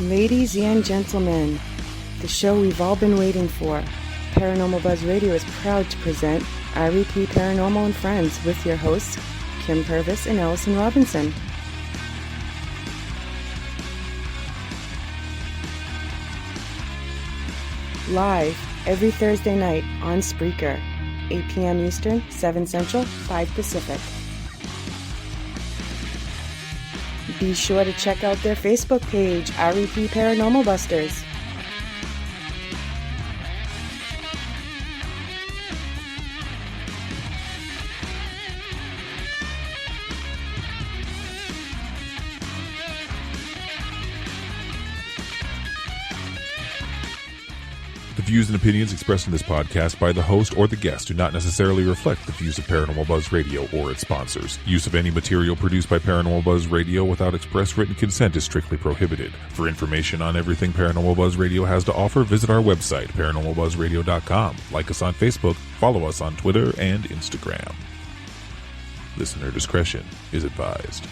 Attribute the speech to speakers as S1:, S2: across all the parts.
S1: Ladies and gentlemen, the show we've all been waiting for, Paranormal Buzz Radio is proud to present S.E.R.T Paranormal and Friends with your hosts, Kim Purvis and Allison Robinson. Live every Thursday night on Spreaker, 8 p.m. Eastern, 7 Central, 5 Pacific. Be sure to check out their Facebook page, S.E.R.T Paranormal Busters.
S2: The views and opinions expressed in this podcast by the host or the guest do not necessarily reflect the views of Paranormal Buzz Radio or its sponsors. Use of any material produced by Paranormal Buzz Radio without express written consent is strictly prohibited. For information on everything Paranormal Buzz Radio has to offer, visit our website, paranormalbuzzradio.com. Like us on Facebook, follow us on Twitter and Instagram. Listener discretion is advised.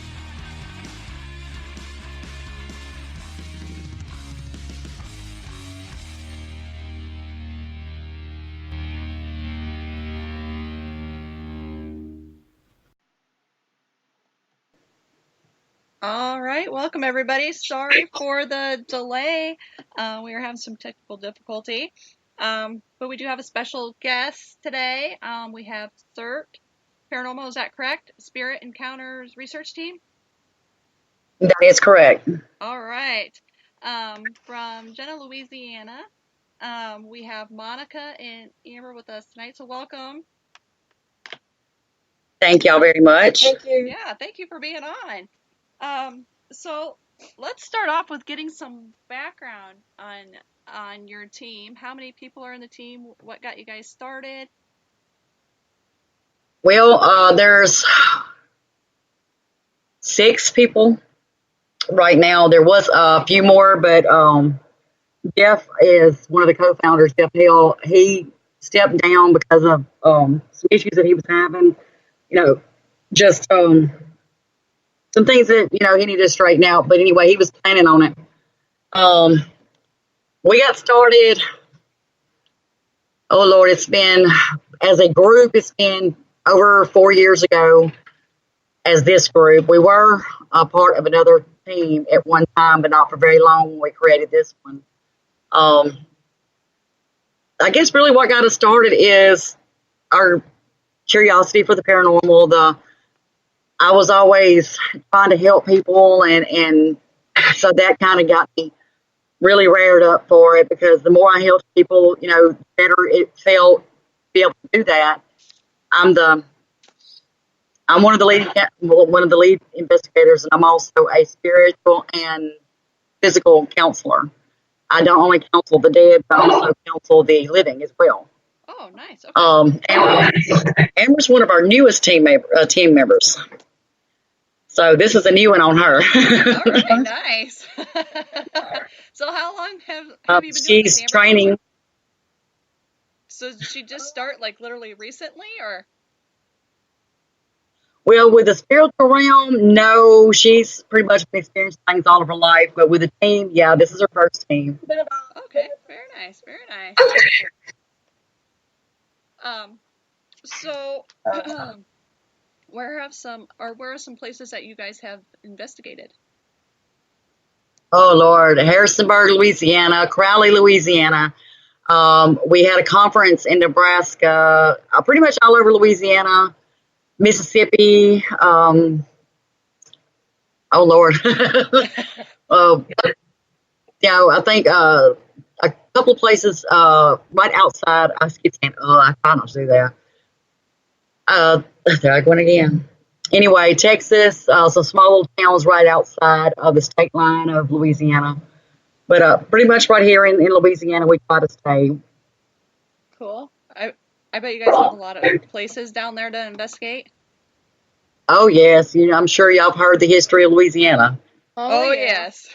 S3: All right, welcome everybody. Sorry for the delay. We were having some technical difficulty, but we do have a special guest today. We have S.E.R.T Paranormal, is that correct? Spirit Encounters Research Team?
S4: That is correct.
S3: All right. From Jena, Louisiana, we have Monica and Amber with us tonight, so welcome.
S4: Thank y'all very much.
S3: Thank you. Yeah, thank you for being on. So let's start off with getting some background on your team. How many people are in the team? What got you guys started?
S4: Well, there's 6 people right now. There was a few more, but Jeff is one of the co-founders. Jeff Hill, he stepped down because of some issues that he was having. Just some things that, he needed to straighten out. But anyway, he was planning on it. We got started, oh Lord, it's been, as a group, it's been over 4 years ago as this group. We were a part of another team at one time, but not for very long when we created this one. I guess really what got us started is our curiosity for the paranormal. I was always trying to help people, and so that kind of got me really rared up for it, because the more I helped people, the better it felt to be able to do that. I'm one of the lead investigators, and I'm also a spiritual and physical counselor. I don't only counsel the dead, but I also counsel the living as well.
S3: Oh, nice. Okay.
S4: Amber's one of our newest team members. So this is a new one on her.
S3: All right, nice. So how long have you been doing this,
S4: She's
S3: Amber?
S4: training.
S3: So did she just start literally recently, or?
S4: Well, with the spiritual realm, no, she's pretty much been experiencing things all of her life. But with the team, yeah, this is her first team.
S3: Okay, very nice, very nice. So, where are some places that you guys have investigated?
S4: Oh Lord, Harrisonburg, Louisiana, Crowley, Louisiana. We had a conference in Nebraska, pretty much all over Louisiana, Mississippi. Oh Lord. I think a couple of places right outside. I keep saying, I try not to do that. There I go again. Anyway, Texas, some small little towns right outside of the state line of Louisiana. But pretty much right here in Louisiana, we try to stay.
S3: Cool. I bet you guys have a lot of places down there to investigate.
S4: Oh, yes. I'm sure y'all have heard the history of Louisiana.
S3: Oh yes.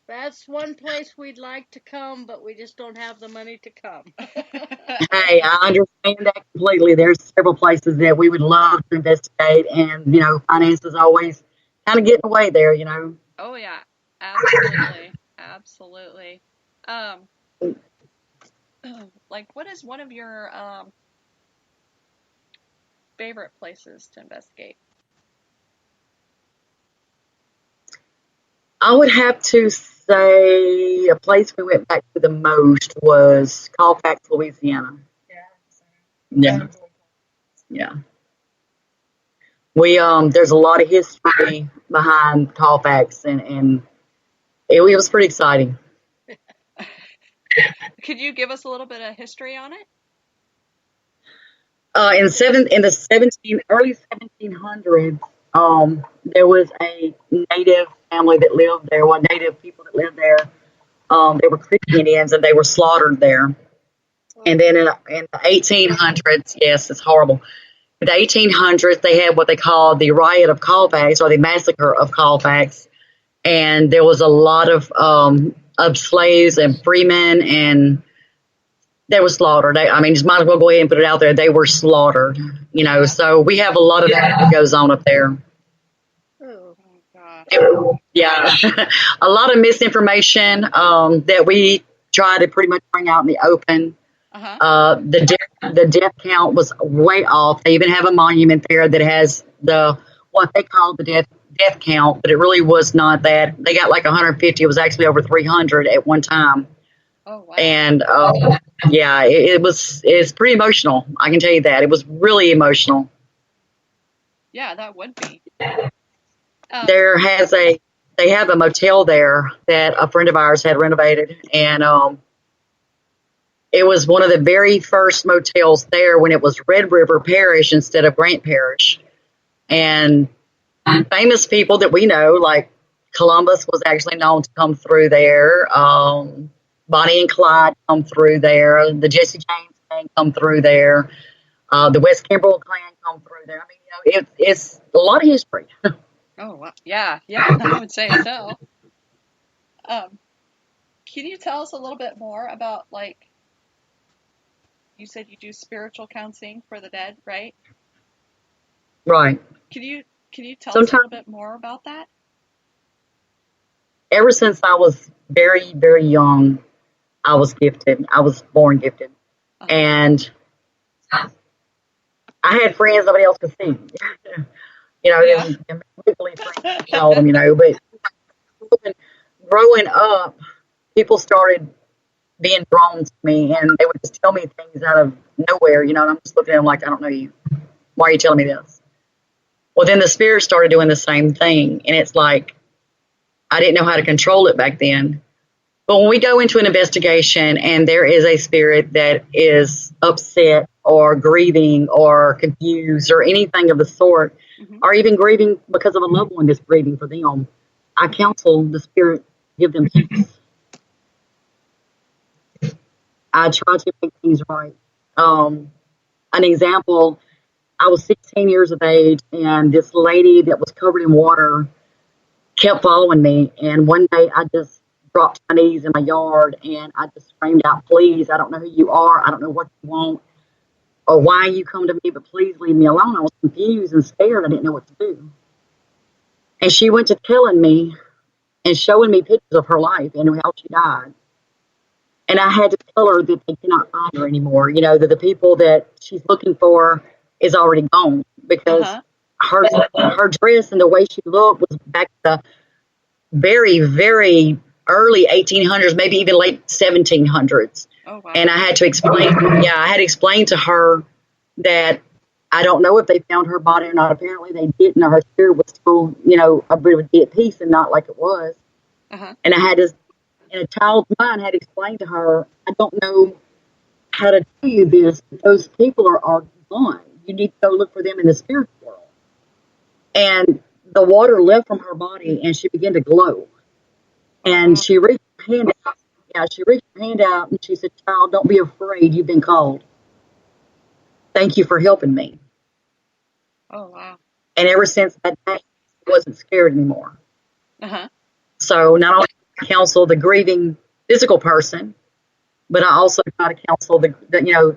S5: That's one place we'd like to come, but we just don't have the money to come.
S4: Hey, I understand that completely. There's several places that we would love to investigate, and, finances always kind of get in the way there,
S3: Oh yeah, absolutely, absolutely. Um, like, what is one of your favorite places to investigate?
S4: I would have to say a place we went back to the most was Colfax, Louisiana. Yeah, yeah. We there's a lot of history behind Colfax, and it was pretty exciting.
S3: Could you give us a little bit of history on it?
S4: In the 1700s, there was a native family that lived there. Well, native people that lived there. They were Creek Indians, and they were slaughtered there. And then in the 1800s, yes, it's horrible. In the 1800s, they had what they called the Riot of Colfax, or the Massacre of Colfax, and there was a lot of slaves and freemen, and they were slaughtered. I mean, just might as well go ahead and put it out there. They were slaughtered, you know. So we have a lot of that goes on up there.
S5: Oh,
S3: Oh gosh.
S4: Yeah, a lot of misinformation that we try to pretty much bring out in the open.
S3: Uh-huh.
S4: The death count was way off. They even have a monument there that has what they call the death count, but it really was not that. They got like 150. It was actually over 300 at one time.
S3: Oh wow.
S4: And yeah, it's pretty emotional. I can tell you that it was really emotional.
S3: Yeah, that would be.
S4: They have a motel there that a friend of ours had renovated, and it was one of the very first motels there when it was Red River Parish instead of Grant Parish. And famous people that we know, like Columbus was actually known to come through there. Bonnie and Clyde come through there. The Jesse James clan come through there. The West Kimbrell clan come through there. I mean, you know, it's a lot of history.
S3: Oh wow. Yeah, yeah, I would say so. Can you tell us a little bit more about, like, you said you do spiritual counseling for the dead, right?
S4: Right.
S3: Can you tell us a
S4: Sometimes,
S3: little bit more about that?
S4: ever since I was very, very young, I was gifted. I was born gifted.
S3: Uh-huh.
S4: And I had friends nobody else could see. You know,
S3: Yeah.
S4: them wiggly friends, I called them, you know. But growing up, people started being drawn to me, and they would just tell me things out of nowhere, you know, and I'm just looking at them like, I don't know you. Why are you telling me this? Well, then the spirit started doing the same thing, and it's like, I didn't know how to control it back then. But when we go into an investigation and there is a spirit that is upset or grieving or confused or anything of the sort,
S3: Mm-hmm.
S4: or even grieving because of a loved one that's grieving for them, I counsel the spirit, give them peace. I try to make things right. An example, I was 16 years of age, and this lady that was covered in water kept following me. And one day I just dropped my knees in my yard and I just screamed out, please, I don't know who you are. I don't know what you want or why you come to me, but please leave me alone. I was confused and scared. I didn't know what to do. And she went to telling me and showing me pictures of her life and how she died. And I had to tell her that they cannot find her anymore. You know, that the people that she's looking for is already gone because
S3: Uh-huh.
S4: her dress and the way she looked was back to the very, very early 1800s, maybe even late 1700s.
S3: Oh wow.
S4: And I had to explain to her that I don't know if they found her body or not. Apparently they didn't, or her spirit was still, you know, a bit of at peace and not like it was.
S3: Uh-huh.
S4: And I had to, in a child's mind, had to explain to her, I don't know how to tell you this, but those people are gone. You need to go look for them in the spirit world. And the water left from her body and she began to glow. And she reached her hand out. Yeah, she reached her hand out and she said, child, don't be afraid. You've been called. Thank you for helping me.
S3: Oh wow.
S4: And ever since that day, I wasn't scared anymore.
S3: Uh-huh.
S4: So not only do I counsel the grieving physical person, but I also try to counsel the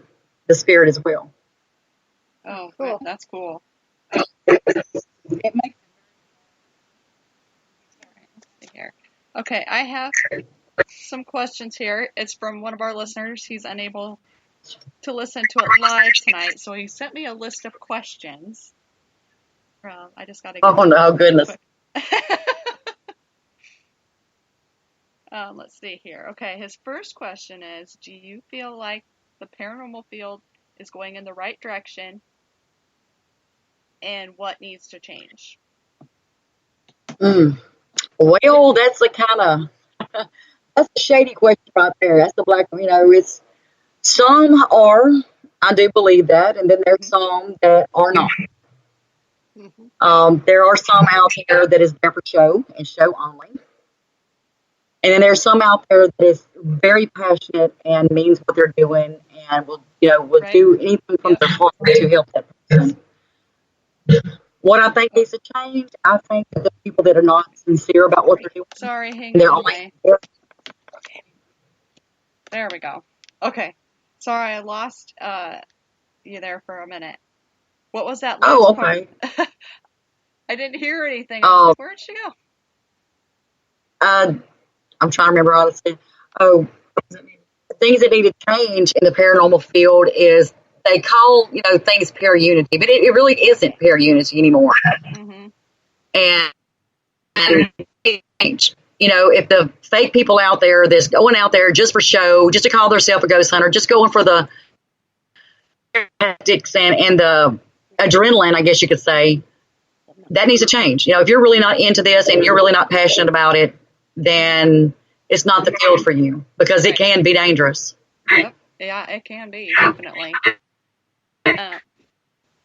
S4: spirit as well.
S3: Oh,
S5: cool.
S3: that's cool.
S4: It makes
S3: Okay, I have some questions here. It's from one of our listeners. He's unable to listen to it live tonight, so he sent me a list of questions. I just got to get
S4: Oh no, goodness.
S3: Let's see here. Okay, his first question is, do you feel like the paranormal field is going in the right direction, and what needs to change?
S4: Well, that's a kind of that's a shady question right there. That's the black. It's some are. I do believe that, and then there's some that are not. There are some out there that is there for show and show only. And then there's some out there that is very passionate and means what they're doing and will
S3: Right.
S4: do anything from their heart to help that person. What I think needs to change, I think that the people that are not sincere about what they're doing,
S3: Sorry, hang
S4: they're
S3: on.
S4: only
S3: There we go. Okay. Sorry, I lost you there for a minute. What was that last
S4: oh,
S3: part?
S4: okay.
S3: I didn't hear anything. I was like, where'd she go?
S4: I'm trying to remember honestly. Oh, things that need to change in the paranormal field is they call things para-unity, but it really isn't para-unity anymore. And it changed. If the fake people out there that's going out there just for show, just to call themselves a ghost hunter, just going for the tactics and the adrenaline, I guess you could say, that needs to change. If you're really not into this and you're really not passionate about it, then it's not the field for you because it can be dangerous.
S3: Yep. Yeah, it can be, definitely.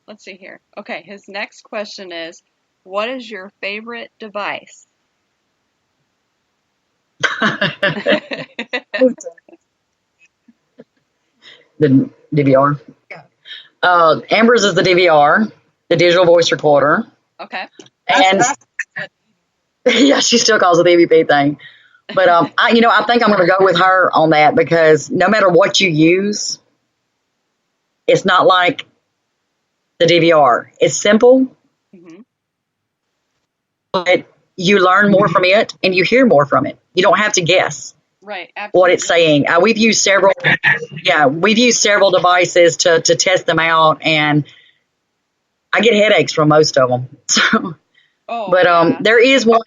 S3: Let's see here. Okay, his next question is, what is your favorite device?
S4: The DVR. Amber's is the DVR, the digital voice recorder.
S3: Okay.
S4: And yeah, she still calls it the EVP thing. But I think I'm going to go with her on that because no matter what you use, it's not like the DVR. It's simple, but you learn more from it and you hear more from it. You don't have to guess.
S3: Right. Absolutely.
S4: What it's saying. We've used several devices to test them out, and I get headaches from most of them. So, there is one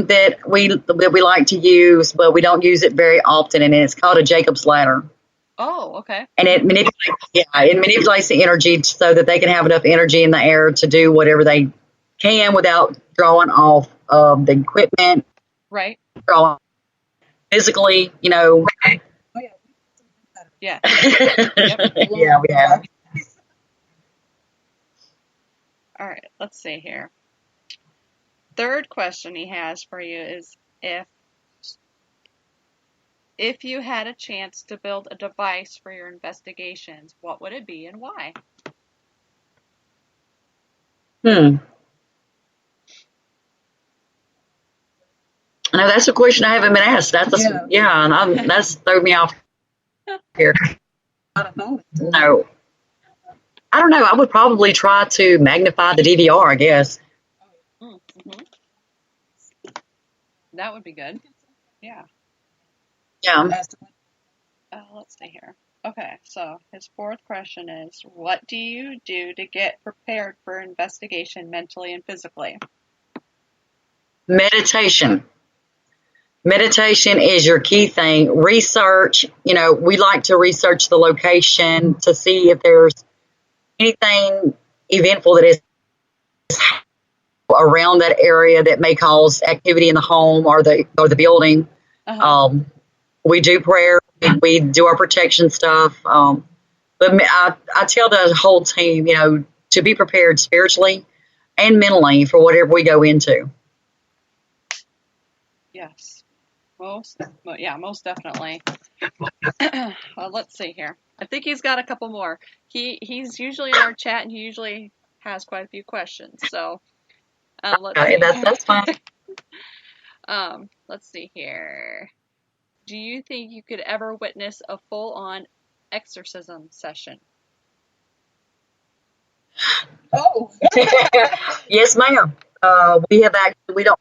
S4: that we like to use, but we don't use it very often, and it's called a Jacob's ladder.
S3: Oh, okay.
S4: And it manipulates the energy so that they can have enough energy in the air to do whatever they can without drawing off of the equipment.
S3: Right.
S4: Drawing physically,
S3: Yeah.
S4: Yeah, we have.
S3: All right, let's see here. Third question he has for you is if you had a chance to build a device for your investigations, what would it be and why?
S4: No, that's a question I haven't been asked. That's thrown me off here. No. I don't know. I would probably try to magnify the DVR, I guess.
S3: That would be good. Yeah.
S4: Yeah.
S3: Let's see here. Okay, so his fourth question is, what do you do to get prepared for investigation mentally and physically?
S4: Meditation. Meditation is your key thing. Research, we like to research the location to see if there's anything eventful that is around that area that may cause activity in the home or the building. We do prayer. We do our protection stuff. But I tell the whole team, to be prepared spiritually and mentally for whatever we go into.
S3: Yes. Most definitely. Well, let's see here. I think he's got a couple more. He's usually in our chat and he usually has quite a few questions. So let's see.
S4: That's fine.
S3: Let's see here. Do you think you could ever witness a full-on exorcism session?
S4: Oh. Yes, ma'am. We don't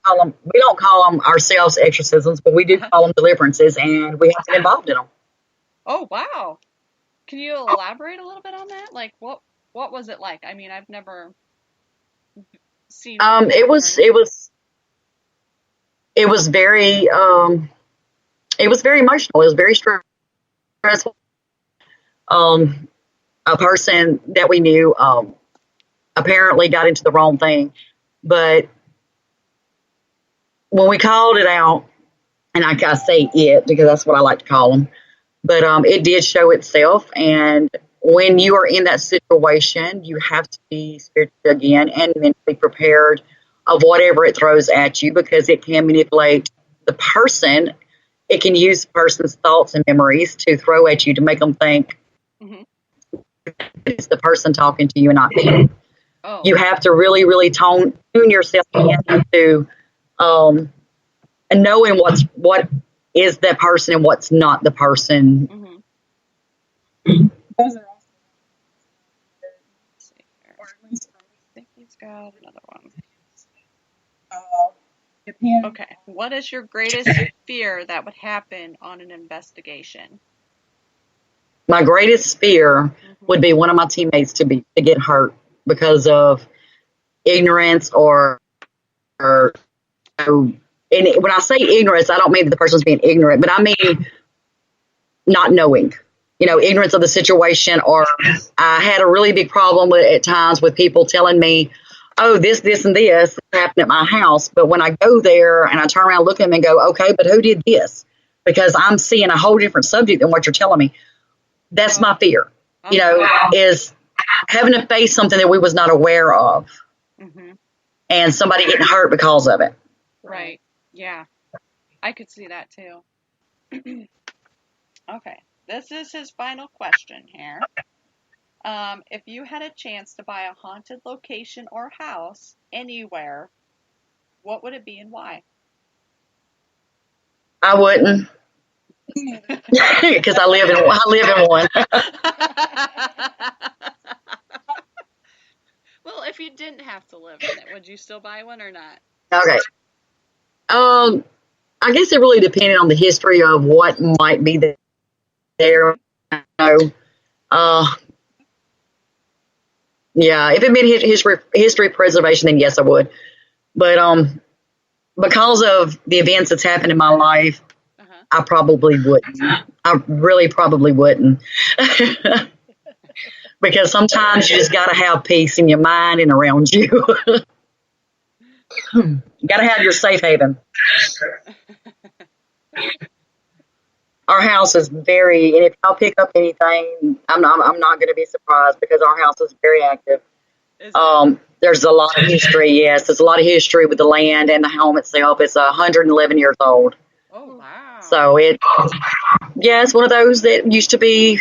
S4: call them ourselves exorcisms, but we do call them deliverances, and we have been involved in them.
S3: Oh, wow. Can you elaborate a little bit on that? Like, what was it like? I mean, I've never seen.
S4: It was very emotional. It was very stressful. A person that we knew apparently got into the wrong thing, but when we called it out, and I say it because that's what I like to call them, but it did show itself. And when you are in that situation, you have to be spiritually again and mentally prepared of whatever it throws at you, because it can manipulate the person. It can use the person's thoughts and memories to throw at you to make them think it's the person talking to you and not me.
S3: Oh.
S4: You have to really, really tune yourself into knowing what is that person and what's not the person.
S3: Mm-hmm. I think he's got another one. Okay. What is your greatest fear that would happen on an investigation?
S4: My greatest fear would be one of my teammates to get hurt because of ignorance or and when I say ignorance, I don't mean that the person's being ignorant, but I mean not knowing, ignorance of the situation. Or I had a really big problem at times with people telling me, oh, this, and this happened at my house. But when I go there and I turn around, look at them and go, okay, but who did this? Because I'm seeing a whole different subject than what you're telling me. That's my fear, is having to face something that we was not aware of, and somebody getting hurt because of it.
S3: Right. Yeah. I could see that too. Okay. This is his final question here. If you had a chance to buy a haunted location or house anywhere, what would it be and why?
S4: I wouldn't, because I live in one.
S3: Well, if you didn't have to live in it, would you still buy one or not?
S4: Okay. I guess it really depended on the history of what might be there. Yeah, if it meant history preservation, then yes, I would. But because of the events that's happened in my life, I probably wouldn't. I really probably wouldn't. Because sometimes you just got to have peace in your mind and around you. You got to have your safe haven. Our house is and if y'all pick up anything, I'm not going to be surprised, because our house is very active. There's a lot of history. Yes, there's a lot of history with the land and the home itself. It's 111 years old.
S3: Oh, wow.
S4: So it's one of those that used to be.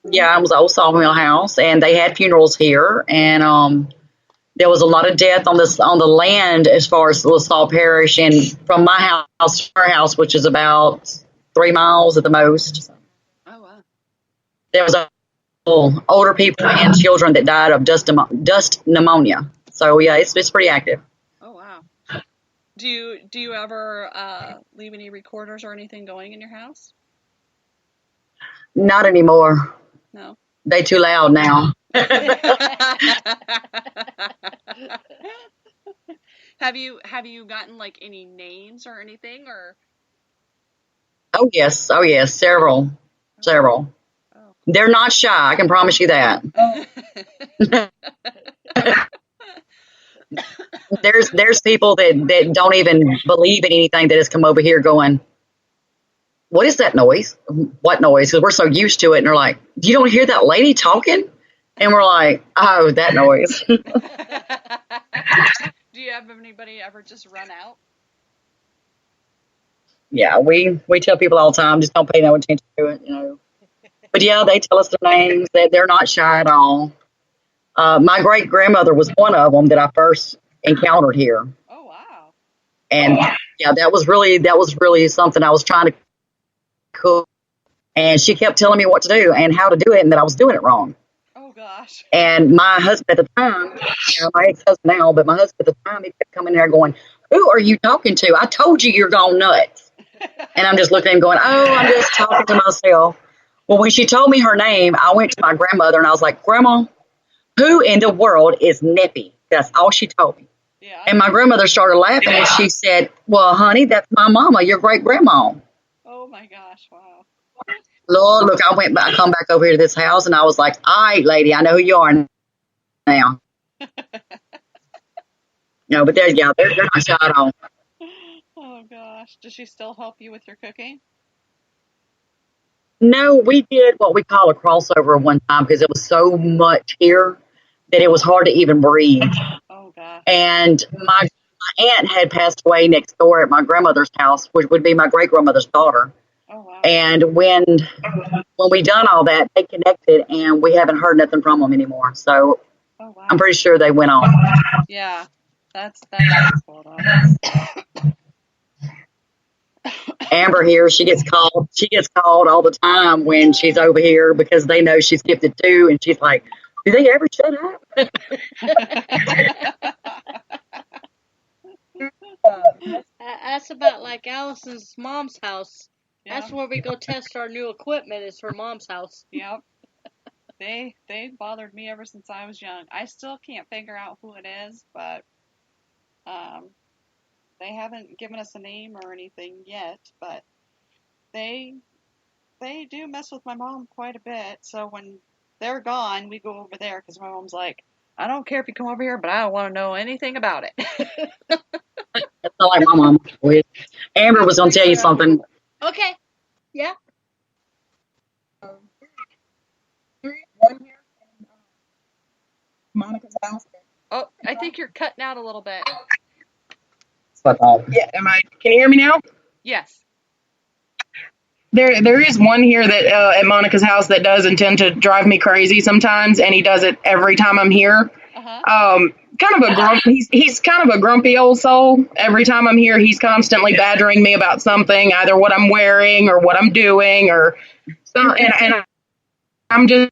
S4: Yeah, it was an old sawmill house, and they had funerals here, and there was a lot of death on the land as far as LaSalle Parish, and from my house to her house, which is about 3 miles at the most.
S3: Oh, wow.
S4: There was older people and children that died of dust pneumonia. So yeah, it's pretty active.
S3: Oh, wow. Do you ever leave any recorders or anything going in your house?
S4: Not anymore.
S3: No.
S4: They too loud now.
S3: Have you gotten like any names or anything, or?
S4: Oh yes, several. Oh. They're not shy, I can promise you that. There's people that don't even believe in anything that has come over here going, what is that noise? What noise? Because we're so used to it, and they're like, you don't hear that lady talking? And we're like, oh, that noise.
S3: Do you have anybody ever just run out?
S4: Yeah, we tell people all the time, just don't pay no attention to it, But yeah, they tell us their names. They're not shy at all. My great grandmother was one of them that I first encountered here.
S3: Oh, wow.
S4: And yeah, that was really something I was trying to cook, and she kept telling me what to do and how to do it, and that I was doing it wrong.
S3: Oh, gosh.
S4: And my husband at the time, my ex-husband now, but my husband at the time, he kept coming there going, "Who are you talking to? I told you you're gone nuts." And I'm just looking at him going, "Oh, I'm just talking to myself." Well, when she told me her name, I went to my grandmother and I was like, "Grandma, who in the world is Nippy?" That's all she told me.
S3: Yeah.
S4: And my grandmother started laughing and she said, "Well, honey, that's my mama, your great grandma."
S3: Oh my gosh! Wow.
S4: Lord, look, I come back over here to this house and I was like, "All right, lady, I know who you are now." No, but they're not shot on.
S3: Oh gosh. Does she still help you with your cooking?
S4: No, we did what we call a crossover one time because it was so much here that it was hard to even breathe.
S3: Oh gosh.
S4: And my aunt had passed away next door at my grandmother's house, which would be my great grandmother's daughter.
S3: Oh wow.
S4: And when we done all that, they connected, and we haven't heard nothing from them anymore. So
S3: Oh wow.
S4: I'm pretty sure they went on.
S3: Yeah. That's cool though.
S4: Amber here, she gets called. She gets called all the time when she's over here because they know she's gifted too, and she's like, "Do they ever shut up?"
S5: That's about like Allison's mom's house.
S3: Yeah.
S5: That's where we go test our new equipment. Is her mom's house.
S3: Yep. They bothered me ever since I was young. I still can't figure out who it is, but they haven't given us a name or anything yet. But they do mess with my mom quite a bit. So when they're gone, we go over there because my mom's like, "I don't care if you come over here, but I don't want to know anything about it."
S4: That's not like my mom. Amber was going to tell you something.
S5: Okay. Yeah.
S4: One here in Monica's house.
S3: Oh, I think you're cutting out a little bit.
S6: Yeah, am I? Can you hear me now?
S3: Yes.
S6: There is one here that at Monica's house that does intend to drive me crazy sometimes, and he does it every time I'm here.
S3: Uh-huh.
S6: Kind of a he's kind of a grumpy old soul. Every time I'm here, he's constantly badgering me about something, either what I'm wearing or what I'm doing, or something. And I'm just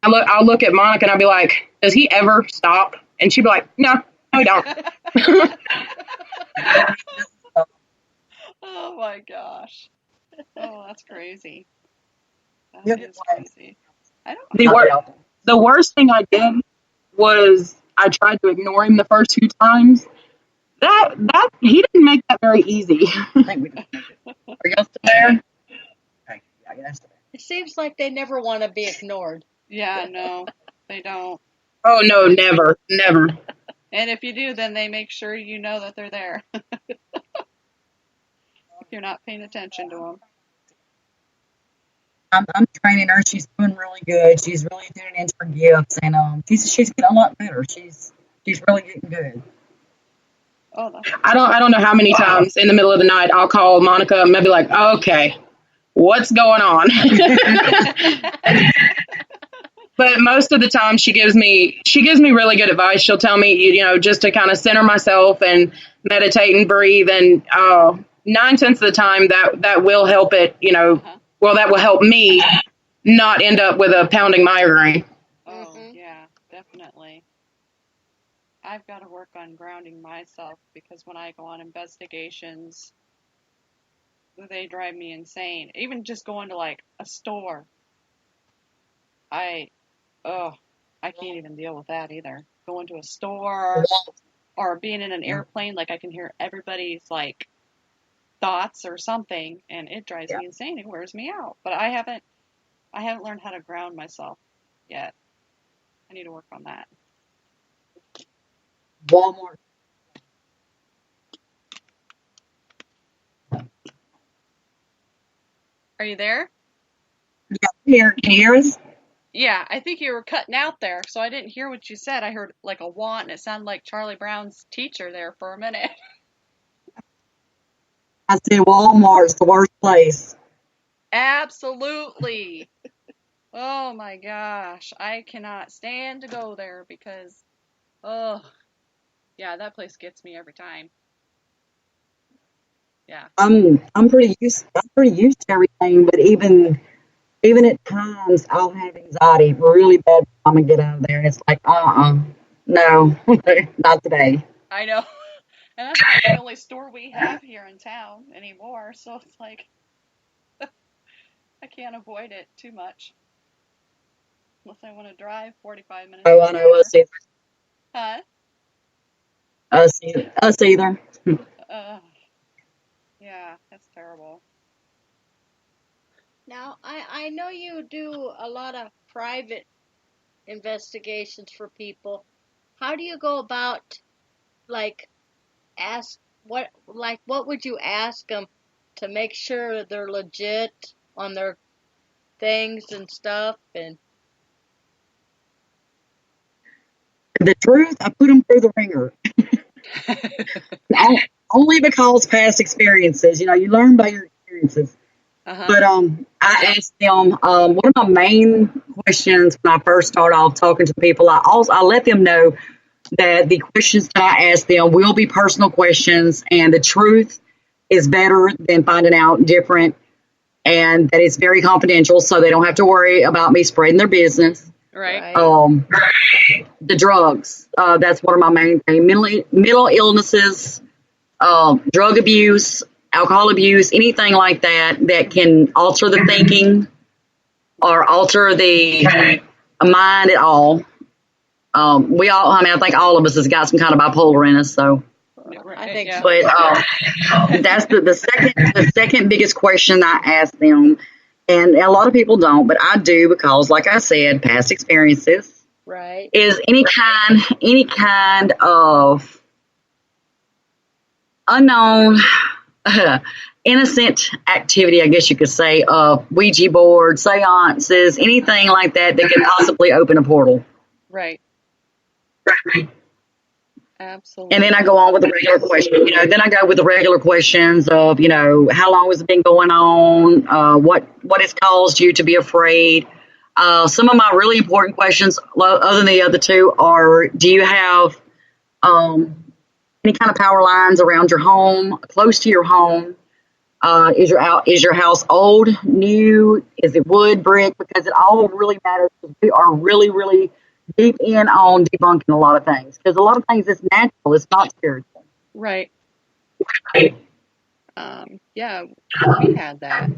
S6: I'll look at Monica and I'll be like, "Does he ever stop?" And she'd be like, "No, he don't."
S3: Oh my gosh. Oh, that's crazy. That is crazy. I don't.
S6: The worst thing I did was I tried to ignore him the first 2 times. That he didn't make that very easy.
S4: I think we did. Are y'all still there? Okay. Yeah, that's there.
S5: It seems like they never want to be ignored.
S3: Yeah, no, they don't.
S6: Oh no, never.
S3: And if you do, then they make sure you know that they're there. If you're not paying attention to them.
S4: I'm training her. She's doing really good. She's really doing into her gifts, and she's getting a lot better. She's really getting good.
S3: Oh, that's
S6: I don't know how many times in the middle of the night I'll call Monica and I'll be like, "Okay, what's going on?" But most of the time she gives me really good advice. She'll tell me, just to kind of center myself and meditate and breathe, and 9/10 of the time that will help it, well, that will help me not end up with a pounding migraine.
S3: Oh, yeah, definitely. I've got to work on grounding myself because when I go on investigations, they drive me insane. Even just going to like a store, I can't even deal with that either. Going to a store or being in an airplane, like I can hear everybody's like thoughts or something, and it drives me insane. It wears me out. But I haven't learned how to ground myself yet. I need to work on that.
S4: Walmart.
S3: Are you there?
S4: Yeah, here. Can you hear us?
S3: Yeah, I think you were cutting out there, so I didn't hear what you said. I heard like a want, and it sounded like Charlie Brown's teacher there for a minute.
S4: I said Walmart's the worst place.
S3: Absolutely. Oh my gosh, I cannot stand to go there because, yeah, that place gets me every time. Yeah.
S4: I'm pretty used to everything, but even even at times, I'll have anxiety really bad when I'm going to get out of there. And it's like, no, not today.
S3: I know. And that's about the only store we have here in town anymore. So it's like, I can't avoid it too much. Unless I want to drive 45 minutes.
S4: Oh, I know us either.
S3: Huh?
S4: Us either.
S3: Yeah, that's terrible.
S5: Now, I know you do a lot of private investigations for people. How do you go about, like, what would you ask them to make sure they're legit on their things and stuff? And
S4: The truth, I put them through the ringer. Only because past experiences. You learn by your experiences. But I asked them one of my main questions when I first start off talking to people. I let them know that the questions that I ask them will be personal questions, and the truth is better than finding out different, and that it's very confidential, so they don't have to worry about me spreading their business.
S3: Right.
S4: The drugs, that's one of my main things. Mental illnesses, drug abuse, alcohol abuse, anything like that can alter the thinking or alter the mind at all. I think all of us has got some kind of bipolar in us, so.
S5: I think so.
S4: But that's the second biggest question I ask them, and a lot of people don't, but I do, because, like I said, past experiences.
S5: Right.
S4: Is any kind of unknown, innocent activity, I guess you could say, of Ouija board, seances, anything like that could possibly open a portal.
S3: Right. Absolutely.
S4: And then I go on with the regular question. Then I go with the regular questions of, how long has it been going on? What has caused you to be afraid? Some of my really important questions, other than the other two, are: do you have any kind of power lines around your home, close to your home? Is your house old, new? Is it wood, brick? Because it all really matters. We are really, really deep in on debunking a lot of things, because a lot of things is natural, it's not spiritual.
S3: Right. Yeah, we had that.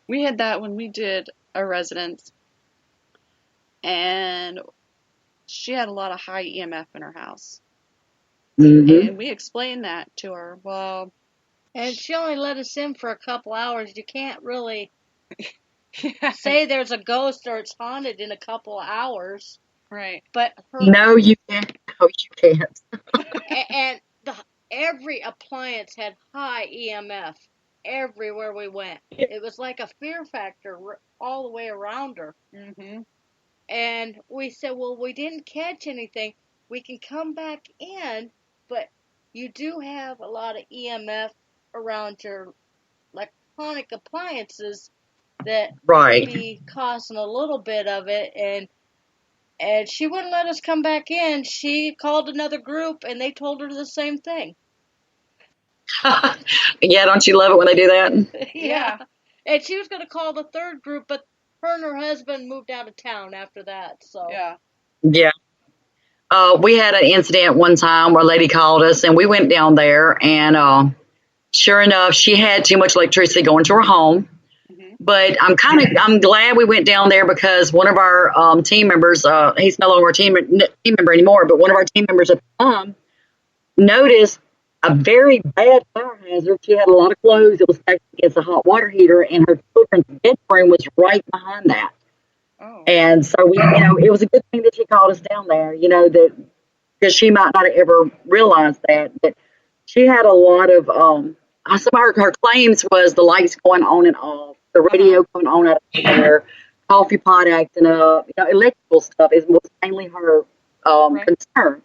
S3: We had that when we did a residence, and she had a lot of high EMF in her house.
S4: Mm-hmm.
S3: And we explained that to her. Well,
S5: and she only let us in for a couple hours. You can't really say there's a ghost or it's haunted in a couple of hours.
S3: Right.
S5: But
S4: No, you can't. No, you can't.
S5: And every appliance had high EMF everywhere we went. It was like a fear factor all the way around her.
S3: Mm-hmm.
S5: And we said, well, we didn't catch anything. We can come back in, but you do have a lot of EMF around your electronic appliances that
S4: Right.
S5: might be causing a little bit of it. And she wouldn't let us come back in. She called another group, and they told her the same thing.
S4: Yeah, don't you love it when they do that?
S5: Yeah. And she was going to call the third group, but her and her husband moved out of town after that. So
S4: Yeah. We had an incident one time where a lady called us, and we went down there, and sure enough, she had too much electricity going to her home.
S3: Mm-hmm.
S4: But I'm glad we went down there, because one of our team members, he's no longer a team member anymore, but one of our team members at the time noticed a very bad fire hazard. She had a lot of clothes that was stacked against a hot water heater, and her children's bedroom was right behind that.
S3: Oh.
S4: And so it was a good thing that she called us down there, that because she might not have ever realized that. But she had a lot of some of her claims was the lights going on and off, the radio going on out of there, coffee pot acting up, electrical stuff was mainly her concern.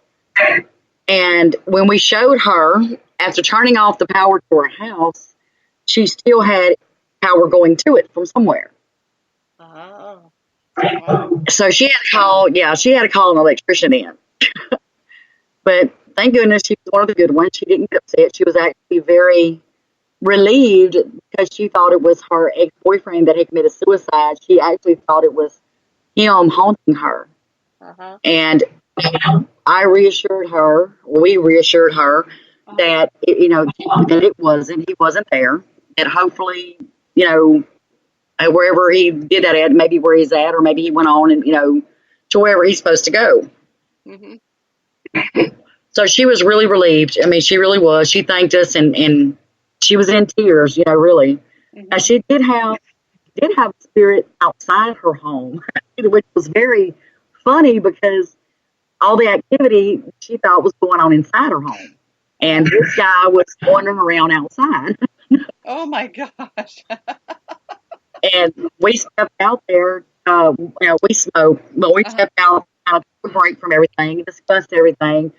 S4: And when we showed her, after turning off the power to her house, she still had power going to it from somewhere.
S5: Oh.
S3: Wow.
S4: So she had to call an electrician in. But thank goodness she was one of the good ones. She didn't get upset. She was actually very relieved because she thought it was her ex-boyfriend that had committed suicide. She actually thought it was him haunting her.
S5: Uh-huh.
S4: And we reassured her that, that it wasn't, he wasn't there, that hopefully, wherever he did that at, maybe where he's at, or maybe he went on and, to wherever he's supposed to go.
S5: Mhm.
S4: So she was really relieved. I mean, she really was. She thanked us, and she was in tears, really. Now, she did have a spirit outside her home, which was very funny because all the activity she thought was going on inside her home. And this guy was wandering around outside.
S3: Oh my gosh.
S4: And we stepped out there. We smoked, but we stepped out, kind of took a break from everything, discussed everything.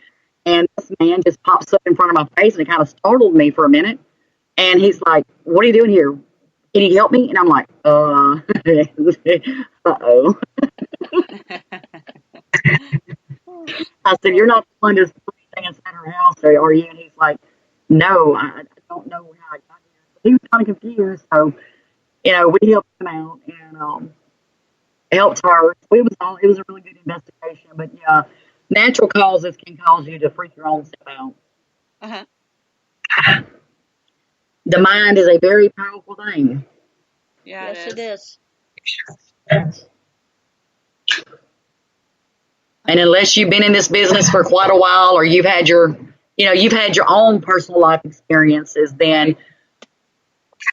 S4: And this man just pops up in front of my face, and it kind of startled me for a minute. And he's like, "What are you doing here? Can you help me?" And I'm like, uh-oh. I said, "You're not the one that's doing anything inside her house, are you?" And he's like, "No, I don't know how I got here." He was kind of confused. So, we helped him out and helped her. It was a really good investigation. But yeah, natural causes can cause you to freak your own self out.
S3: Uh-huh.
S4: The mind is a very powerful thing.
S3: Yeah,
S5: Yes, it is.
S4: And unless you've been in this business for quite a while, or you've had your own personal life experiences, then,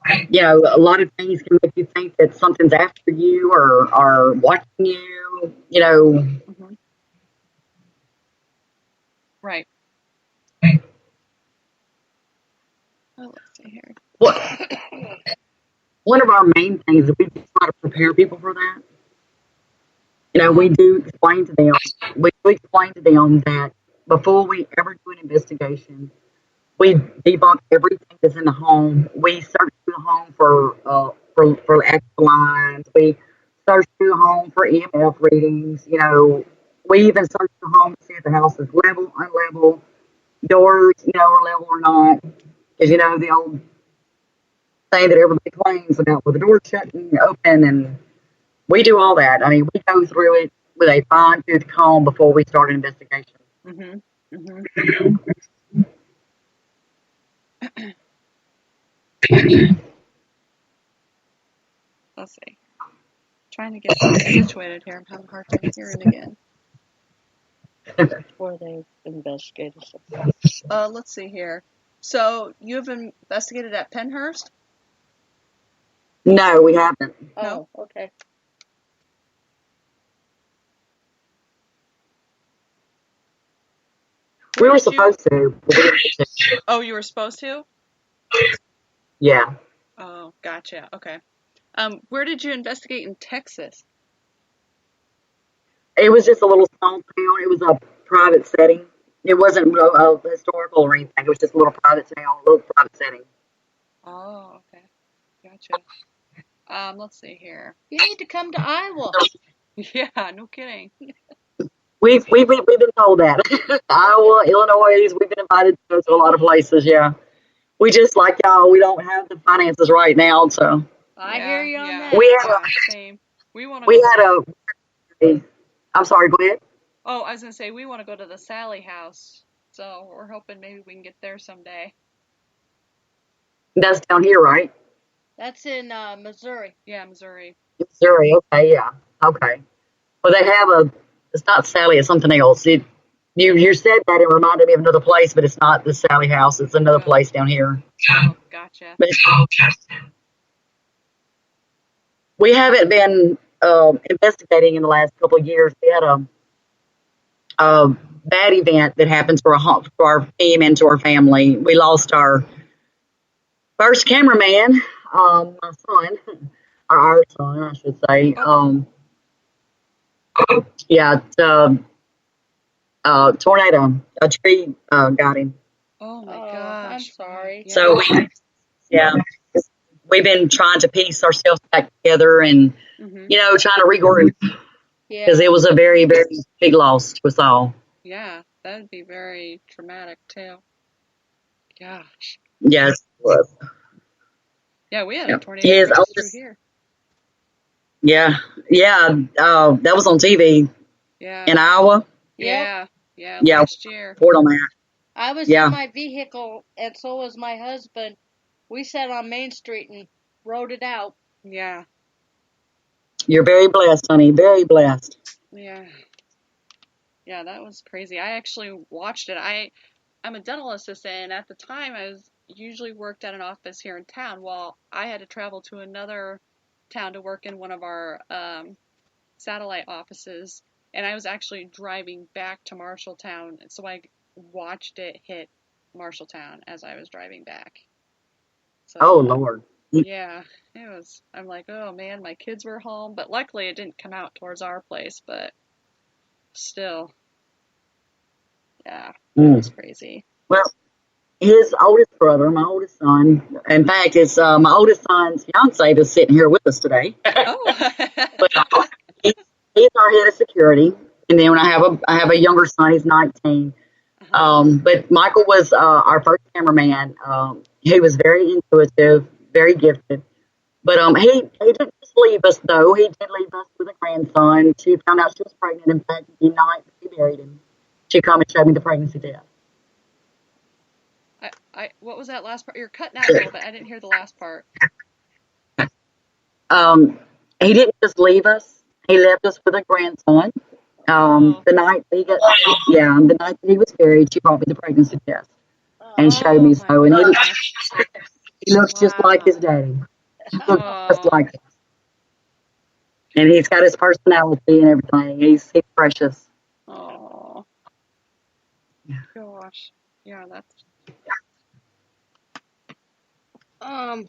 S4: a lot of things can make you think that something's after you or watching you,
S3: Mhm. Right. Oh, let's see here.
S4: One of our main things is we try to prepare people for that. We do explain to them. We explain to them that before we ever do an investigation, we debunk everything that's in the home. We search through the home for active lines. We search through the home for EMF readings. We even search the home to see if the house is level, unlevel, doors, are level or not. Because the old thing that everybody claims about with the door shut and open, and we do all that. I mean, we go through it with a fine-tooth comb before we start an investigation.
S3: Mhm. Mhm. Let's see. Trying to get situated here. I'm having a hard time hearing again.
S5: Before they investigated.
S3: Let's see here. So you've investigated at Penhurst?
S4: No, we haven't.
S3: No.
S5: Oh, okay.
S4: We were supposed to, but we didn't get to.
S3: Oh, you were supposed to?
S4: Yeah.
S3: Oh, gotcha. Okay. Where did you investigate in Texas?
S4: It was just a little small town. It was a private setting. It wasn't historical or anything. It was just a little private town, a little private setting.
S3: Oh, okay. Gotcha. Let's see here.
S5: You need to come to Iowa.
S3: Yeah, no kidding.
S4: We've been told that. Iowa, Illinois, we've been invited to go to a lot of places, yeah. We just, like y'all, we don't have the finances right now, so.
S5: I hear you on that.
S4: We had
S3: same. We want to
S4: we
S3: go.
S4: had a, I'm sorry, go ahead.
S3: Oh, I was gonna say we want to go to the Sally House, so we're hoping maybe we can get there someday.
S4: That's down here, right?
S5: That's in Missouri.
S3: Yeah, Missouri.
S4: Missouri, okay, yeah, okay. Well, they have it's not Sally, it's something else. You said that, it reminded me of another place, but it's not the Sally House, it's another place down here.
S3: Oh, gotcha.
S4: But we haven't been investigating in the last couple of years. We had a bad event that happened to our team and to our family. We lost our first cameraman, my son, or our son, I should say. Yeah, tornado, a tree got him.
S3: Oh my gosh.
S5: I'm sorry.
S3: Yeah.
S4: So, yeah, we've been trying to piece ourselves back together and, trying to regroup. Because it was a very, very big loss to us all.
S3: Yeah, that would be very traumatic too. Gosh.
S4: Yes, it was.
S3: Yeah, we had a tornado
S4: His
S3: crash through
S4: oldest,
S3: here.
S4: yeah, that was on TV
S3: Yeah.
S4: in Iowa.
S3: Yeah. Yeah,
S4: Yeah,
S3: last year.
S4: report on that.
S5: I was in
S4: Yeah,
S5: my vehicle, and so was my husband. We sat on Main Street and rode it out.
S3: Yeah.
S4: you're very blessed, honey. Very blessed.
S3: Yeah. Yeah, that was crazy. I actually watched it. I'm a dental assistant, and at the time I was usually worked at an office here in town. Well, I had to travel to another town to work in one of our satellite offices, and I was actually driving back to Marshalltown, so I watched it hit Marshalltown as I was driving back.
S4: Oh
S3: So,
S4: Lord.
S3: yeah, it was. I'm like, oh man, my kids were home, but luckily it didn't come out towards our place, but still, yeah, that was
S4: Mm.
S3: crazy.
S4: Well, his oldest brother, my oldest son. In fact, it's my oldest son's fiance that's sitting here with us today.
S3: Oh,
S4: But he's, he's our head of security, and then when I have a younger son, he's 19.
S3: uh-huh.
S4: But Michael was our first cameraman. He was very intuitive, very gifted. But he didn't just leave us though. He did leave us with a grandson. She found out she was pregnant. In fact, the night we buried him, she come and showed me the pregnancy test.
S3: What was that last part? You're cutting out a little bit. I didn't hear the last part.
S4: Um, he didn't just leave us. He left us with a grandson.
S3: Oh,
S4: The night he got, yeah, the night that he was buried, she brought me the pregnancy test and showed
S3: oh
S4: me
S3: my
S4: so. And
S3: gosh.
S4: he looks just like his
S3: Wow.
S4: daddy. He looks just
S3: Oh,
S4: like him. And he's got his personality and everything. He's precious.
S3: oh, gosh. Yeah, that's.
S5: Um,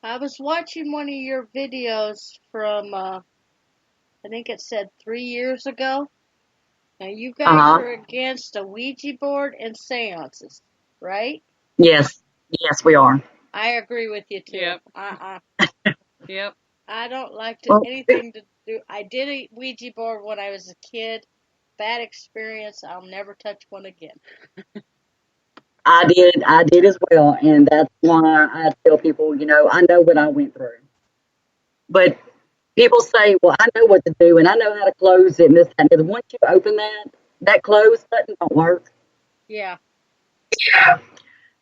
S5: I was watching one of your videos from, I think it said 3 years ago. Now, you
S4: Uh
S5: guys
S4: huh.
S5: are against a Ouija board and seances, right?
S4: Yes. Yes, we are.
S5: I agree with you, too.
S3: Yep.
S5: Uh-uh.
S3: Yep.
S5: I don't like
S4: Well,
S5: anything to do. I did a Ouija board when I was a kid. Bad experience. I'll never touch one again.
S4: I did as well. And that's why I tell people, I know what I went through. But people say, well, I know what to do and I know how to close it and this, that, and the other. Once you open that close button don't work.
S5: Yeah.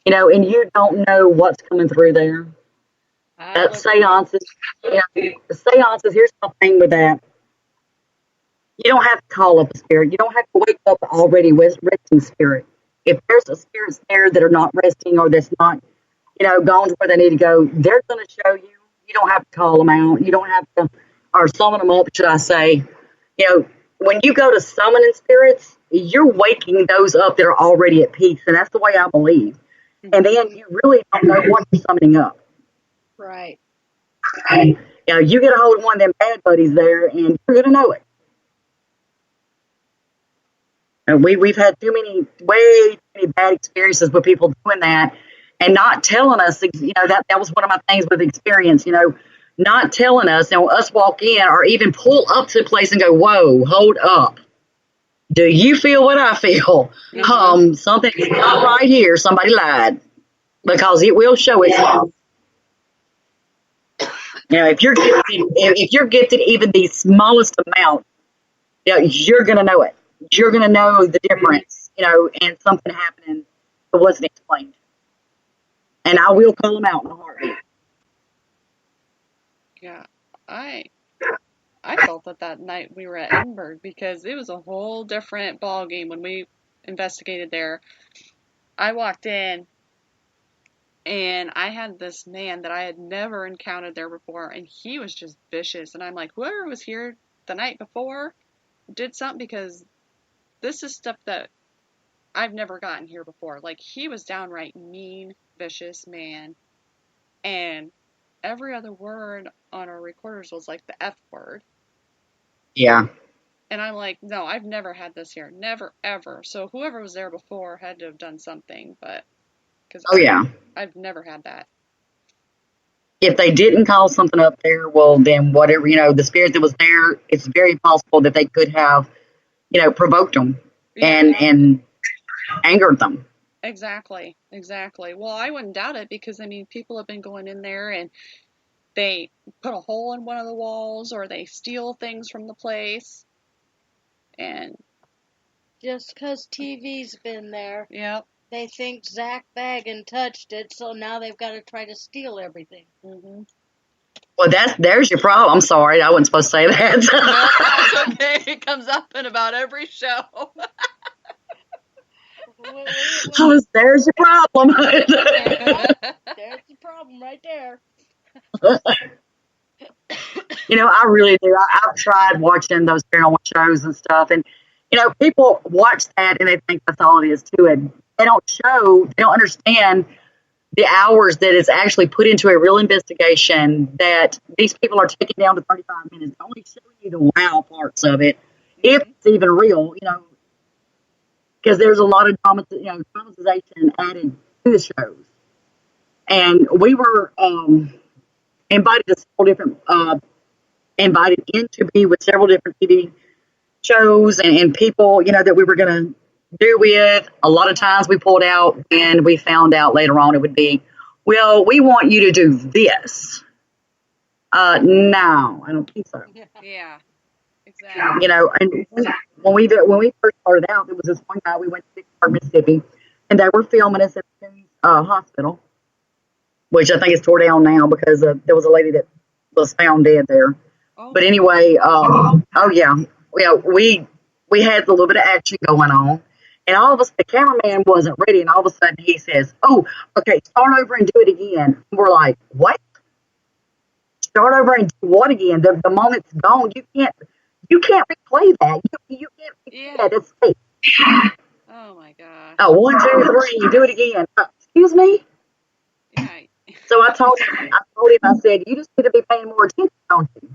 S4: And you don't know what's coming through there.
S5: I'll agree.
S4: Seances, seances, here's the thing with that. You don't have to call up a spirit. You don't have to wake up already with resting spirit. If there's a spirits there that are not resting or that's not, gone to where they need to go, they're going to show you. You don't have to call them out. You don't have to, or summon them up, should I say. When you go to summoning spirits, you're waking those up that are already at peace. And that's the way I believe. And then you really don't know what you're summoning up.
S5: Right.
S4: And, you get a hold of one of them bad buddies there and you're going to know it. And we've had way too many bad experiences with people doing that and not telling us, that was one of my things with experience, not telling us, us walk in or even pull up to the place and go, whoa, hold up. Do you feel what I feel? Something is not right here. Somebody lied because it will show itself. If you're gifted even the smallest amount, you're going to know it. You're going to know the difference, and something happening that wasn't explained. And I will call them out in a heartbeat.
S3: Yeah. I felt that night we were at Edinburgh because it was a whole different ball game when we investigated there. I walked in and I had this man that I had never encountered there before, and he was just vicious. And I'm like, whoever was here the night before did something because this is stuff that I've never gotten here before. Like, he was downright mean, vicious man, and every other word on our recorders was like the F word.
S4: Yeah.
S3: And I'm like, no, I've never had this here. Never, ever. So whoever was there before had to have done something, but because I've never had that.
S4: If they didn't call something up there, well, then whatever, the spirit that was there, it's very possible that they could have, provoked them and angered them.
S3: Exactly. Exactly. Well, I wouldn't doubt it because, I mean, people have been going in there and they put a hole in one of the walls or they steal things from the place. And,
S5: Just 'cause TV's been there,
S3: yep.
S5: they think Zach Baggin touched it, so now they've got to try to steal everything.
S3: Mm-hmm.
S4: Well, there's your problem. I'm sorry, I wasn't supposed to say that.
S3: Nope, that's okay. It comes up in about every show.
S4: There's your problem.
S5: There's the problem right there.
S4: I really do. I've tried watching those paranormal shows and stuff, and people watch that and they think that's all it is to it. They don't understand the hours that is actually put into a real investigation. That these people are taking down to 35 minutes, only showing you the wow parts of it, if it's even real. Because there's a lot of dramatization added to the shows, and we were invited to several different invited in to be with several different TV shows and people, that we were going to do with. A lot of times we pulled out and we found out later on it would be, well, we want you to do this. No, I don't think so.
S3: Yeah, exactly.
S4: And when we first started out, there was this one guy, we went to Mississippi, and they were filming us at the hospital, which I think is tore down now because there was a lady that was found dead there.
S3: Oh.
S4: But anyway, we had a little bit of action going on, and all of a sudden the cameraman wasn't ready, and all of a sudden he says, "Oh, okay, start over and do it again." And we're like, "What? Start over and do what again? The moment's gone. You can't replay that. You can't replay that. It's fake."
S3: Oh my gosh.
S4: Oh, 1, 2, 3, do it again. Excuse me.
S3: Yeah.
S4: So I told him, I said, you just need to be paying more attention, don't you?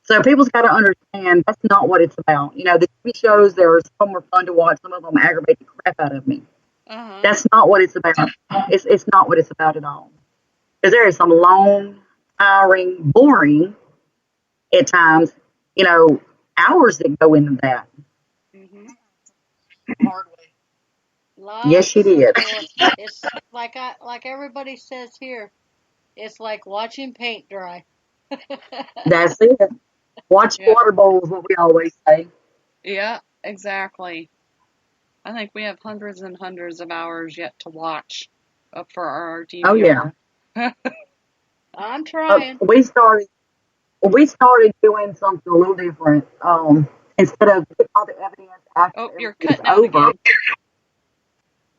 S4: So people's got to understand that's not what it's about. The TV shows, some are fun to watch. Some of them aggravate the crap out of me.
S3: Uh-huh.
S4: That's not what it's about. It's not what it's about at all. Because there is some long, tiring, boring, at times, hours that go into that.
S3: Mm-hmm.
S6: Hard way.
S4: Yes, you did.
S5: It's like everybody says here. It's like watching paint dry.
S4: That's it. Watch water bowls, what we always say.
S3: Yeah, exactly. I think we have hundreds and hundreds of hours yet to watch for our DVR.
S4: Oh, yeah.
S5: I'm trying.
S4: We started doing something a little different. Instead of getting all the evidence after
S3: you're
S4: everything's
S3: cutting out
S4: over,
S3: again.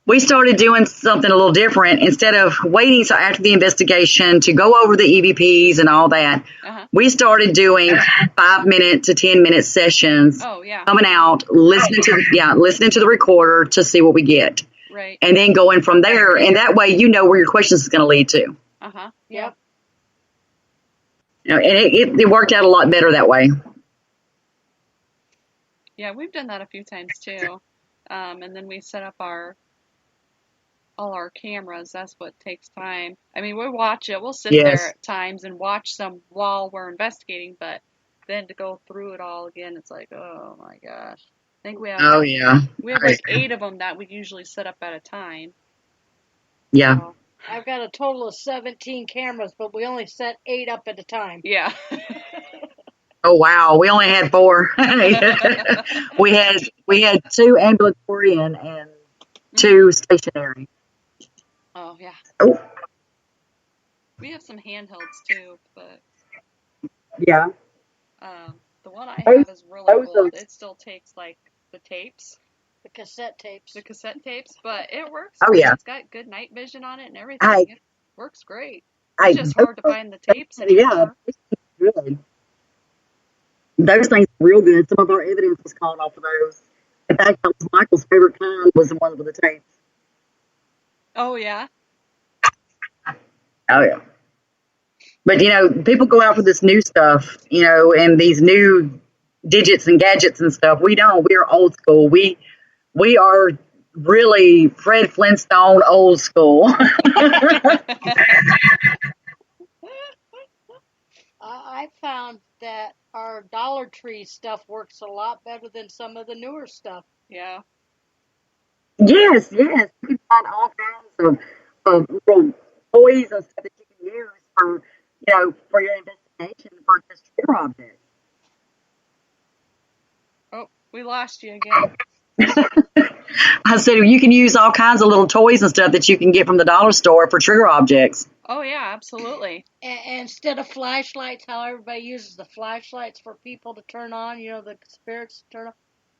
S4: we started doing something a little different. Instead of waiting till after the investigation to go over the EVPs and all that, we started doing 5-minute to 10-minute sessions.
S3: Oh, yeah.
S4: Coming out, listening to the recorder to see what we get.
S3: Right.
S4: And then going from there, and that way you know where your questions is going to lead to.
S3: Uh-huh. Yep.
S4: And it worked out a lot better that way.
S3: Yeah, we've done that a few times too. And then we set up all our cameras. That's what takes time. I mean, we watch it. We'll sit there at times and watch some while we're investigating, but then to go through it all again, it's like, oh my gosh. I think we have we have like 8 of them that we usually set up at a time.
S4: Yeah.
S3: So,
S5: I've got a total of 17 cameras, but we only set 8 up at a time.
S3: yeah.
S4: Oh wow, we only had 4. we had 2 ambulatory and 2 stationary.
S3: Oh yeah.
S4: Oh.
S3: We have some handhelds too, but
S4: yeah.
S3: The one I have is really old. It still takes like the tapes.
S5: The cassette tapes.
S3: But it works.
S4: Oh, yeah.
S3: It's got good night vision on it and everything. It works great. It's just hard to find the tapes anymore.
S4: Yeah, good. Those things are real good. Some of our evidence was called off of those. In fact, that was Michael's favorite kind was the one with the tapes.
S3: Oh, yeah?
S4: Oh, yeah. But, people go out for this new stuff, and these new digits and gadgets and stuff. We don't. We are old school. We are really Fred Flintstone old school.
S5: I found that our Dollar Tree stuff works a lot better than some of the newer stuff.
S3: Yeah.
S4: Yes, yes. You can find all kinds of little toys and stuff that you can use for, for your investigation for just trigger objects.
S3: Oh, we lost you again.
S4: I said you can use all kinds of little toys and stuff that you can get from the dollar store for trigger objects.
S3: Oh yeah, absolutely.
S5: And instead of flashlights, how everybody uses the flashlights for people to turn on, the spirits to turn on.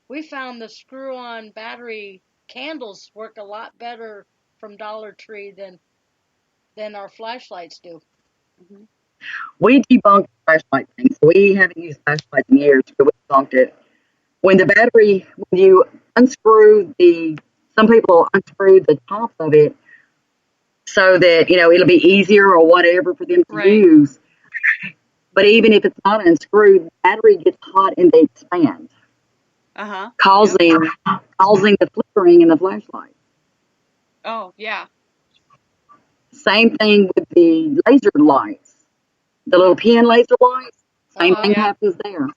S5: We found the screw-on battery candles work a lot better from Dollar Tree than our flashlights do.
S3: Mm-hmm.
S4: We debunked the flashlight thing, so we haven't used flashlights in years, but we debunked it. When you unscrew some people unscrew the top of it so that, it'll be easier or whatever for them to
S3: Right.
S4: use. But even if it's not unscrewed, the battery gets hot and they expand, causing the flickering in the flashlight.
S3: Oh, yeah.
S4: Same thing with the laser lights, the little pin laser lights. Same thing happens there.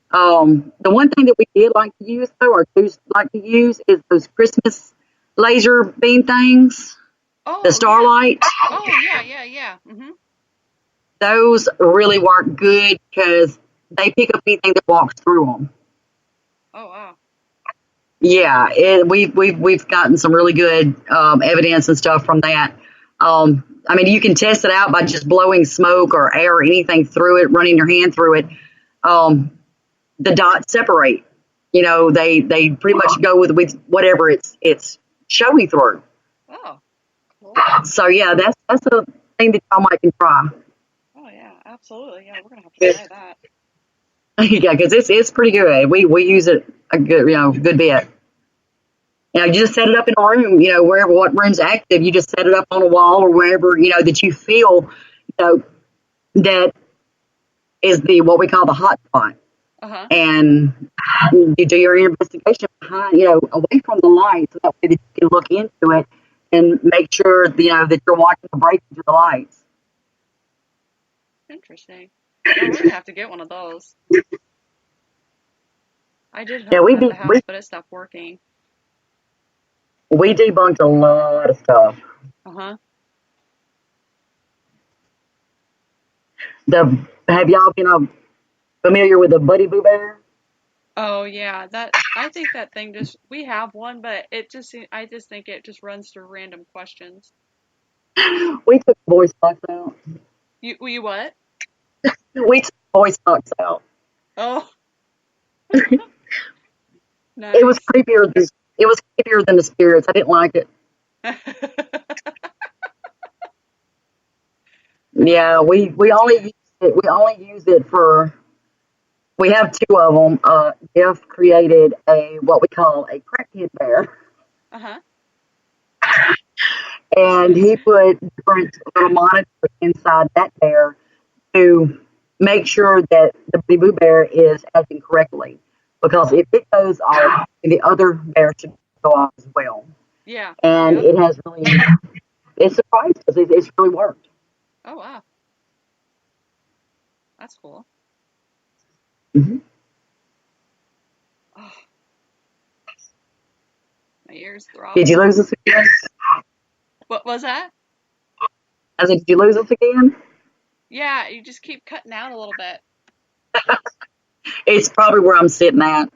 S4: The one thing that we did like to use, though, or do like to use, is those Christmas laser beam things, the starlight.
S3: Yeah. Oh, yeah. Mm-hmm.
S4: Those really work good because they pick up anything that walks through them.
S3: Oh, wow.
S4: Yeah, we've gotten some really good evidence and stuff from that. I mean, you can test it out by just blowing smoke or air or anything through it, running your hand through it. The dots separate. They pretty much go with whatever it's showing through.
S3: Oh, cool.
S4: So yeah, that's a thing that y'all might can try.
S3: Oh yeah, absolutely. Yeah, we're gonna have to try that.
S4: Yeah, because it's pretty good. We use it a good bit. You just set it up in a room, wherever, what room's active, you just set it up on a wall or wherever, that you feel, that is what we call the hot spot. And you do your investigation behind, away from the lights, so that way that you can look into it and make sure, that you're watching the breakage of the lights.
S3: Interesting. Yeah, we're gonna have to get one of those. I did have one at the house, but it stopped working.
S4: We debunked a lot of stuff. Have y'all been familiar with the Buddy Boo Bear?
S3: Oh yeah, I think that thing we have one, but I just think it just runs through random questions.
S4: We took voice box out.
S3: You what?
S4: We took voice box out.
S3: Oh. Nice.
S4: It was creepier than the spirits. I didn't like it. Yeah, we only use it for. We have two of them. Jeff created what we call a crackhead bear. And he put different little monitors inside that bear to make sure that the Boo Bear is acting correctly. Because if it goes off, the other bear should go off as well.
S3: Yeah.
S4: And it has really, it's surprised us. It's really worked.
S3: Oh, wow. That's cool.
S4: Mm-hmm.
S3: Oh. My ears throb.
S4: Did you lose us again?
S3: What was that?
S4: I said, did you lose us again?
S3: Yeah, you just keep cutting out a little bit.
S4: It's probably where I'm sitting at.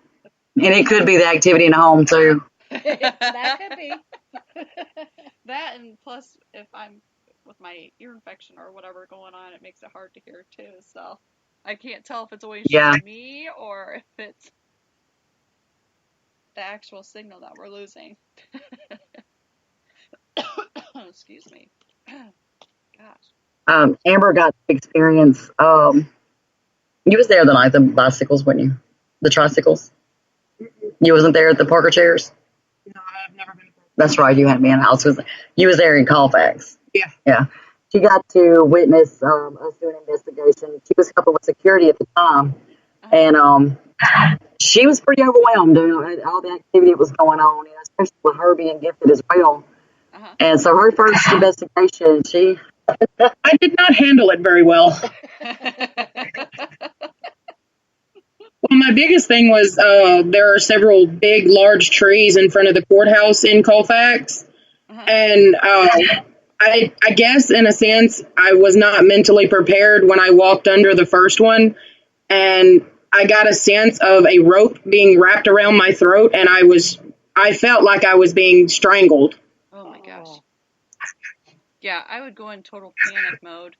S4: And it could be the activity in the home, too.
S5: That could be.
S3: That, and plus, if I'm with my ear infection or whatever going on, it makes it hard to hear, too. So I can't tell if it's always just me or if it's the actual signal that we're losing. Excuse me.
S4: Gosh. Amber got to experience, you was there the night, the bicycles, weren't you? The tricycles? You wasn't there at the Parker chairs?
S6: No, I've never been.
S4: That's right, you had me in the house. You was there in Colfax.
S6: Yeah.
S4: Yeah. She got to witness us doing an investigation. She was helping with security at the time. And she was pretty overwhelmed doing all the activity that was going on, especially with her being gifted as well. And so her first investigation,
S6: I did not handle it very well. Well, my biggest thing was there are several big, large trees in front of the courthouse in Colfax.
S3: Uh-huh.
S6: And I guess, in a sense, I was not mentally prepared when I walked under the first one. And I got a sense of a rope being wrapped around my throat, and I felt like I was being strangled.
S3: Oh my gosh. Yeah, I would go in total panic mode.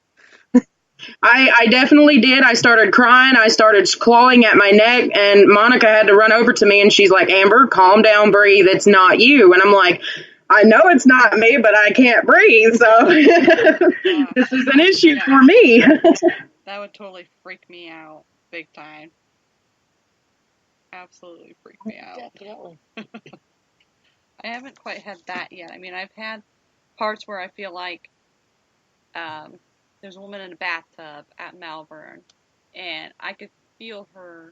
S6: I definitely did. I started crying. I started clawing at my neck, and Monica had to run over to me, and she's like, Amber, calm down, breathe. It's not you. And I'm like, I know it's not me, but I can't breathe. So this is an issue for me.
S3: That would totally freak me out big time. Absolutely freak me out.
S5: Definitely.
S3: I haven't quite had that yet. I mean, I've had parts where I feel like there's a woman in a bathtub at Malvern, and I could feel her,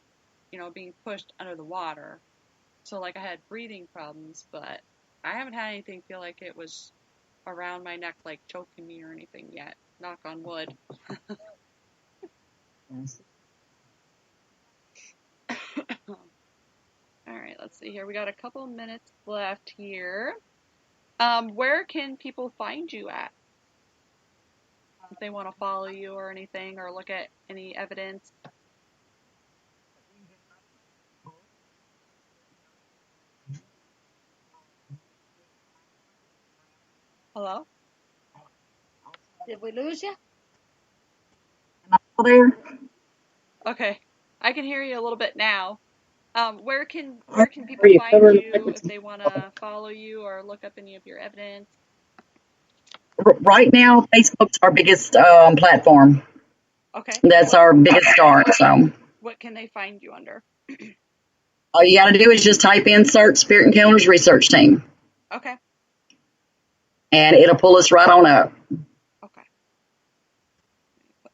S3: being pushed under the water. So, like, I had breathing problems, but I haven't had anything feel like it was around my neck, like choking me or anything yet. Knock on wood. All right, let's see here. We got a couple minutes left here. Where can people find you at? If they want to follow you or anything, or look at any evidence. Hello?
S5: Did we lose you?
S4: Am I still there?
S3: Okay, I can hear you a little bit now. Where can people
S4: Are you
S3: find
S4: covered?
S3: you if they want to follow you or look up any of your evidence?
S4: Right now, Facebook's our biggest platform.
S3: Okay.
S4: That's our biggest start. So
S3: What can they find you under?
S4: all you got to do is just type in "S.E.R.T Spirit Encounters Research Team,"
S3: Okay.
S4: and it'll pull us right on up.
S3: Okay.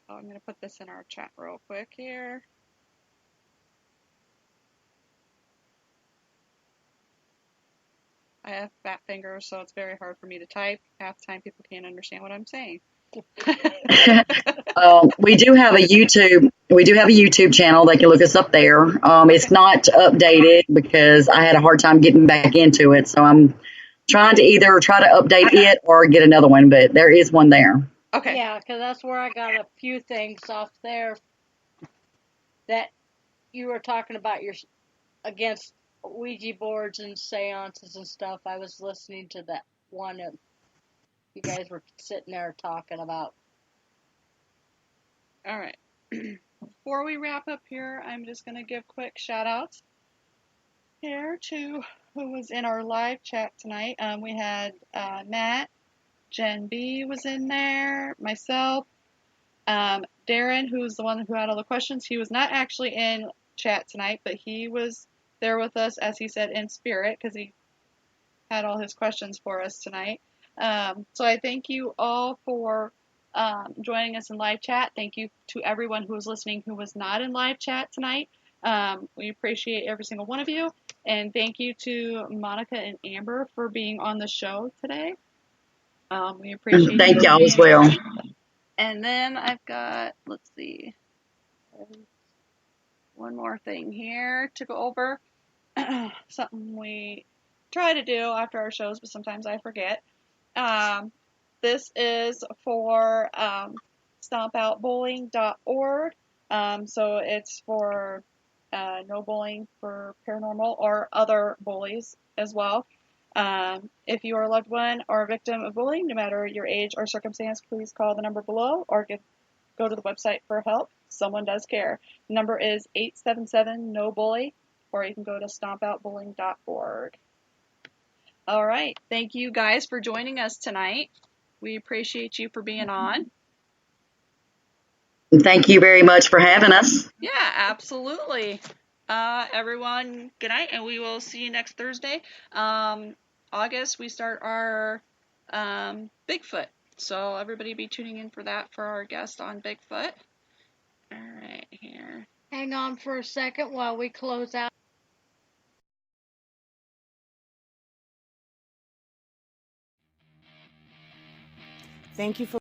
S3: I'm going to put this in our chat real quick here. I have fat fingers, so it's very hard for me to type. Half the time people can't understand what I'm saying.
S4: We do have a YouTube channel. They can look us up there. It's not updated because I had a hard time getting back into it, so I'm trying to either try to update it or get another one. But there is one there.
S3: Okay.
S5: Yeah, because that's where I got a few things off there that you were talking about against Ouija boards and seances and stuff. I was listening to that one that you guys were sitting there talking about.
S3: All right. Before we wrap up here, I'm just going to give quick shout outs here to who was in our live chat tonight. We had Matt, Jen B was in there, myself, Darren, who's the one who had all the questions. He was not actually in chat tonight, but he was there with us, as he said, in spirit, because he had all his questions for us tonight. So I thank you all for joining us in live chat. Thank you to everyone who was listening who was not in live chat tonight. We appreciate every single one of you. And thank you to Monica and Amber for being on the show today. We appreciate
S4: Thank
S3: you.
S4: y'all as well.
S3: And then I've got, let's see, one more thing here to go over. Something we try to do after our shows, but sometimes I forget. This is for stompoutbullying.org. So it's for no bullying for paranormal or other bullies as well. If you are a loved one or a victim of bullying, no matter your age or circumstance, please call the number below or go to the website for help. Someone does care. The number is 877-NO-BULLY, or you can go to stompoutbullying.org. All right. Thank you guys for joining us tonight. We appreciate you for being on.
S4: Thank you very much for having us.
S3: Yeah, absolutely. Everyone, good night, and we will see you next Thursday. August, we start our Bigfoot. So everybody be tuning in for that for our guest on Bigfoot. All right, here.
S5: Hang on for a second while we close out.
S1: Thank you for